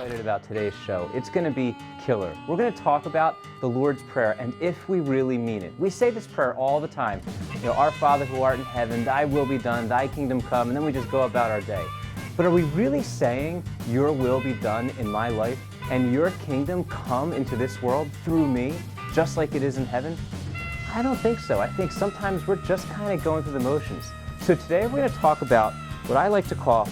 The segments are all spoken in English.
excited about today's show. It's going to be killer. We're going to talk about the Lord's Prayer and if we really mean it. We say this prayer all the time. You know, Our Father who art in heaven, thy will be done, thy kingdom come, and then we just go about our day. But are we really saying, your will be done in my life and your kingdom come into this world through me, just like it is in heaven? I don't think so. I think sometimes we're just kind of going through the motions. So today we're going to talk about what I like to call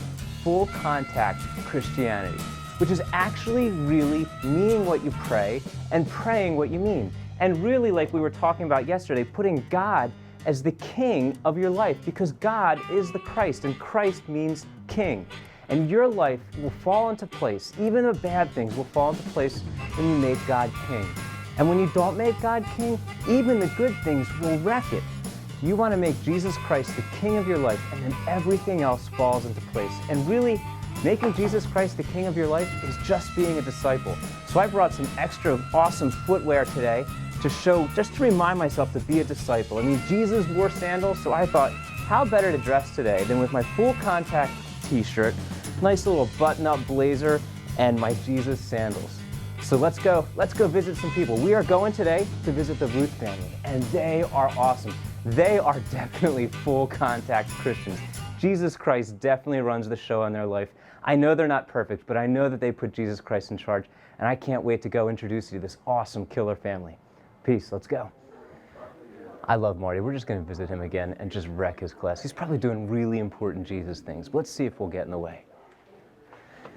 full contact Christianity, which is actually really meaning what you pray and praying what you mean. And really, like we were talking about yesterday, putting God as the king of your life, because God is the Christ and Christ means king. And your life will fall into place, even the bad things will fall into place when you make God king. And when you don't make God king, even the good things will wreck it. You want to make Jesus Christ the king of your life, and then everything else falls into place. And really, making Jesus Christ the king of your life is just being a disciple. So I brought some extra awesome footwear today to show, just to remind myself to be a disciple. I mean, Jesus wore sandals, so I thought, how better to dress today than with my full contact t-shirt, nice little button-up blazer, and my Jesus sandals. So let's go visit some people. We are going today to visit the Ruth family, and they are awesome. They are definitely full contact Christians. Jesus Christ definitely runs the show in their life. I know they're not perfect, but I know that they put Jesus Christ in charge, and I can't wait to go introduce you to this awesome killer family. Peace, let's go. I love Marty. We're just going to visit him again and just wreck his class. He's probably doing really important Jesus things. Let's see if we'll get in the way.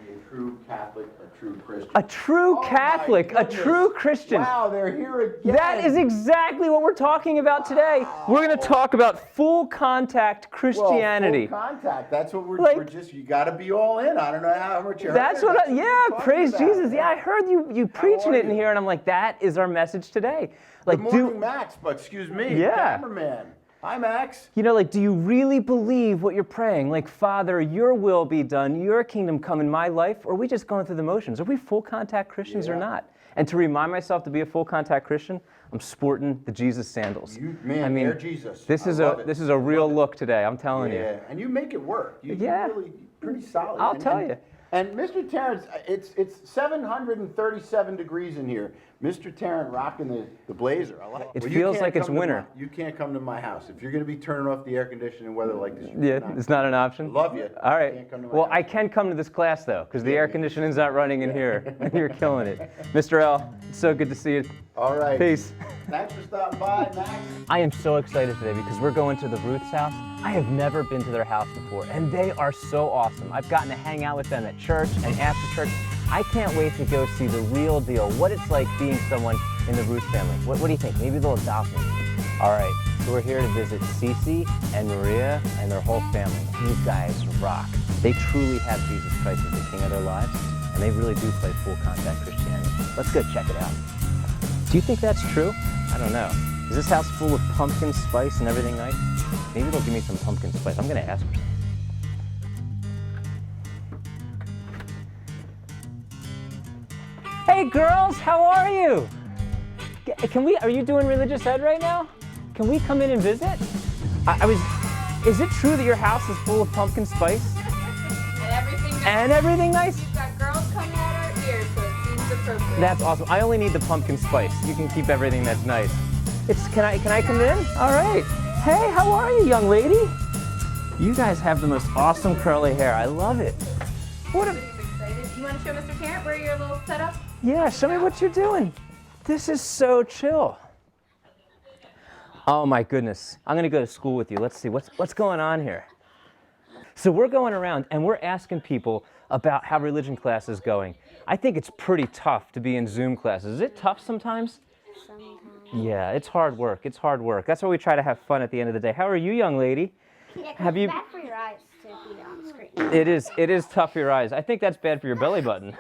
A true Catholic, a true Christian. A true Catholic, a true Christian. Wow, they're here again. That is exactly what we're talking about today. We're going to talk about full contact Christianity. Well, full contact. That's what we're just, you got to be all in. I don't know how much you heard. That's what praise Jesus. Yeah, I heard you preaching it in here, and I'm like, that is our message today. Like, Good morning, Max, but excuse me, cameraman. Hi, Max. You know, like, do you really believe what you're praying? Like, Father, your will be done, your kingdom come in my life? Or are we just going through the motions? Are we full contact Christians or not? And to remind myself to be a full contact Christian, I'm sporting the Jesus sandals. They're Jesus. This is a real look today, I'm telling you. Yeah, and you make it work. You're really pretty solid. I'll tell you. And Mr. Terrence, it's 737 degrees in here. Mr. Terrence rocking the blazer. I like it. It feels like it's winter. You can't come to my house. If you're going to be turning off the air conditioning in weather like this, it's not an option? Love you. All right. Well, I can come to this class, though, because the air conditioning's not running in here. You're killing it. Mr. L, it's so good to see you. All right. Peace. Thanks for stopping by, Max. I am so excited today because we're going to the Ruth's house. I have never been to their house before, and they are so awesome. I've gotten to hang out with them at church and after church. I can't wait to go see the real deal, what it's like being someone in the Ruth family. What do you think? Maybe they'll adopt me. All right, so we're here to visit Cece and Maria and their whole family. These guys rock. They truly have Jesus Christ as the king of their lives, and they really do play full contact Christianity. Let's go check it out. Do you think that's true? I don't know. Is this house full of pumpkin spice and everything nice? Maybe they'll give me some pumpkin spice. I'm gonna ask for some. Hey girls, how are you? Are you doing religious ed right now? Can we come in and visit? Is it true that your house is full of pumpkin spice? And everything nice. We've got girls coming out our ears, so it seems appropriate. That's awesome. I only need the pumpkin spice. You can keep everything that's nice. Can I come in? All right. Hey, how are you, young lady? You guys have the most awesome curly hair. I love it. Everybody's excited. You want to show Mr. Tarrant where your little setup? Yeah, show me what you're doing. This is so chill. Oh my goodness. I'm gonna go to school with you. Let's see, what's going on here? So we're going around and we're asking people about how religion class is going. I think it's pretty tough to be in Zoom classes. Is it tough sometimes? Sometimes. Yeah, it's hard work. It's hard work. That's why we try to have fun at the end of the day. How are you, young lady? Yeah, have you? It's bad for your eyes to be on screen. It is tough for your eyes. I think that's bad for your belly button.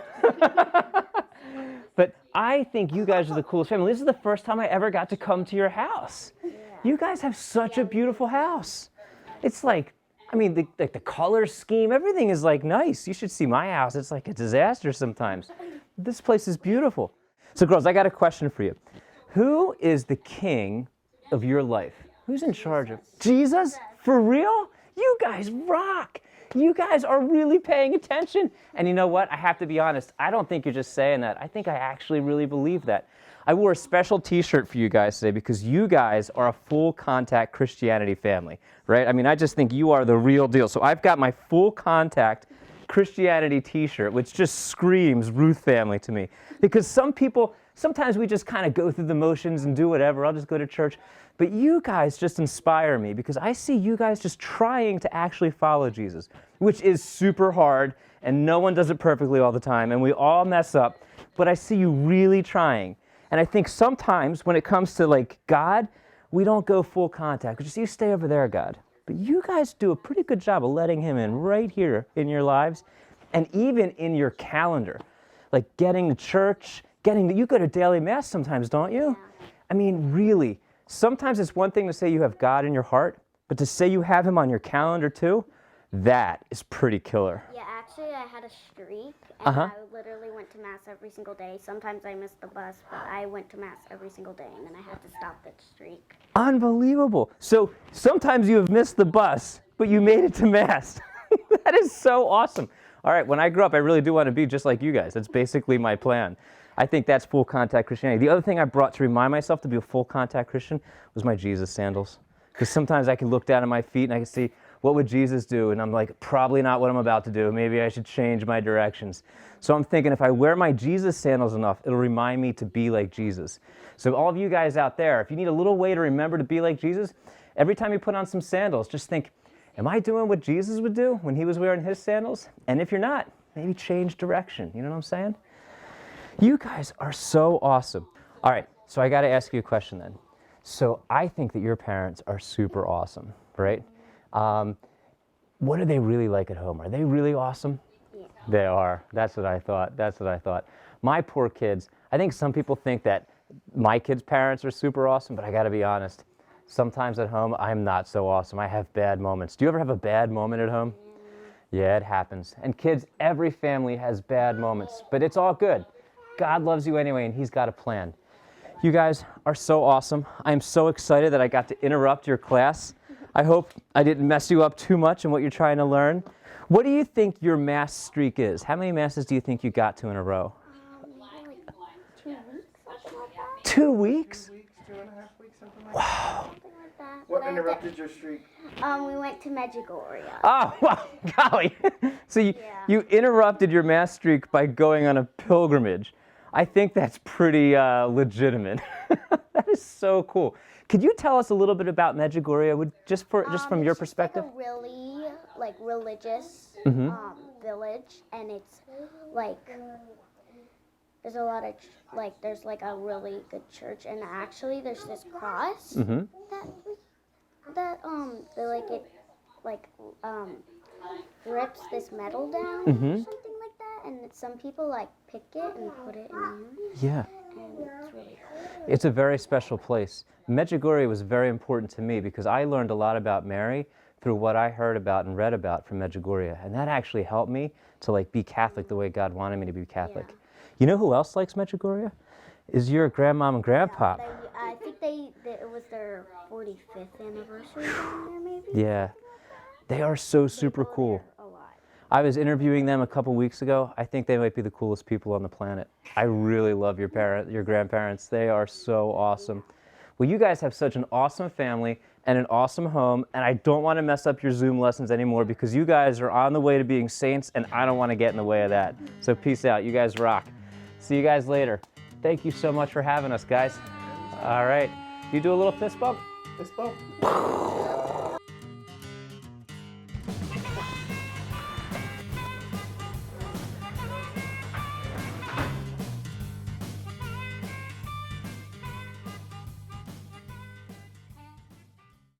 But I think you guys are the coolest family. This is the first time I ever got to come to your house. Yeah. You guys have such a beautiful house. It's like, I mean, the color scheme, everything is like nice. You should see my house. It's like a disaster sometimes. This place is beautiful. So girls, I got a question for you. Who is the king of your life? Who's in charge of? Jesus? For real? You guys rock. You guys are really paying attention. And you know what? I have to be honest. I don't think you're just saying that. I think I actually really believe that. I wore a special t-shirt for you guys today because you guys are a full contact Christianity family, right? I mean, I just think you are the real deal. So I've got my full contact Christianity t-shirt, which just screams Ruth family to me. Because sometimes we just kind of go through the motions and do whatever. I'll just go to church. But you guys just inspire me because I see you guys just trying to actually follow Jesus, which is super hard, and no one does it perfectly all the time, and we all mess up. But I see you really trying. And I think sometimes when it comes to like God, we don't go full contact. Just you stay over there, God. But you guys do a pretty good job of letting him in right here in your lives and even in your calendar. Like getting to church, you go to daily mass sometimes, don't you? I mean, really, sometimes it's one thing to say you have God in your heart, but to say you have him on your calendar too, that is pretty killer. Yeah, actually, I had a streak, and I literally went to mass every single day. Sometimes I missed the bus, but I went to mass every single day, and then I had to stop that streak. Unbelievable. So sometimes you have missed the bus, but you made it to mass. That is so awesome. All right, when I grow up, I really do want to be just like you guys. That's basically my plan. I think that's full contact Christianity. The other thing I brought to remind myself to be a full contact Christian was my Jesus sandals. Because sometimes I can look down at my feet and I can see, what would Jesus do? And I'm like, probably not what I'm about to do. Maybe I should change my directions. So I'm thinking if I wear my Jesus sandals enough, it'll remind me to be like Jesus. So all of you guys out there, if you need a little way to remember to be like Jesus, every time you put on some sandals, just think, am I doing what Jesus would do when he was wearing his sandals? And if you're not, maybe change direction. You know what I'm saying? You guys are so awesome. All right, so I got to ask you a question then. So I think that your parents are super awesome, right? What are they really like at home? Are they really awesome? Yeah. They are. That's what I thought. My poor kids, I think some people think that my kids' parents are super awesome, but I got to be honest. Sometimes at home, I'm not so awesome. I have bad moments. Do you ever have a bad moment at home? Yeah, it happens. And kids, every family has bad moments, but it's all good. God loves you anyway, and he's got a plan. You guys are so awesome. I'm so excited that I got to interrupt your class. I hope I didn't mess you up too much in what you're trying to learn. What do you think your mass streak is? How many masses do you think you got to in a row? Like 2 weeks, something like that. 2 weeks? 2 weeks, 2.5 weeks, something like that. Wow. Something like that. What But interrupted your streak? we went to Medjugorje. Oh, wow, golly. So you interrupted your mass streak by going on a pilgrimage. I think that's pretty legitimate. That is so cool. Could you tell us a little bit about Medjugorje, just from your perspective? It's like a really religious village, and it's like there's a lot of there's like a really good church, and actually there's this cross that rips this metal down or something like that, and some people pick it and put it in here. Yeah. And it's really cool. It's a very special place. Medjugorje was very important to me because I learned a lot about Mary through what I heard about and read about from Medjugorje, and that actually helped me to be Catholic the way God wanted me to be Catholic. Yeah. You know who else likes Medjugorje? Is your grandmom and grandpa. I think it was their 45th anniversary down there, maybe. Yeah, they are so super cool. A lot. I was interviewing them a couple weeks ago. I think they might be the coolest people on the planet. I really love your grandparents. They are so awesome. Well, you guys have such an awesome family and an awesome home, and I don't want to mess up your Zoom lessons anymore because you guys are on the way to being saints, and I don't want to get in the way of that. So peace out. You guys rock. See you guys later. Thank you so much for having us, guys. All right. You do a little fist bump? Fist bump.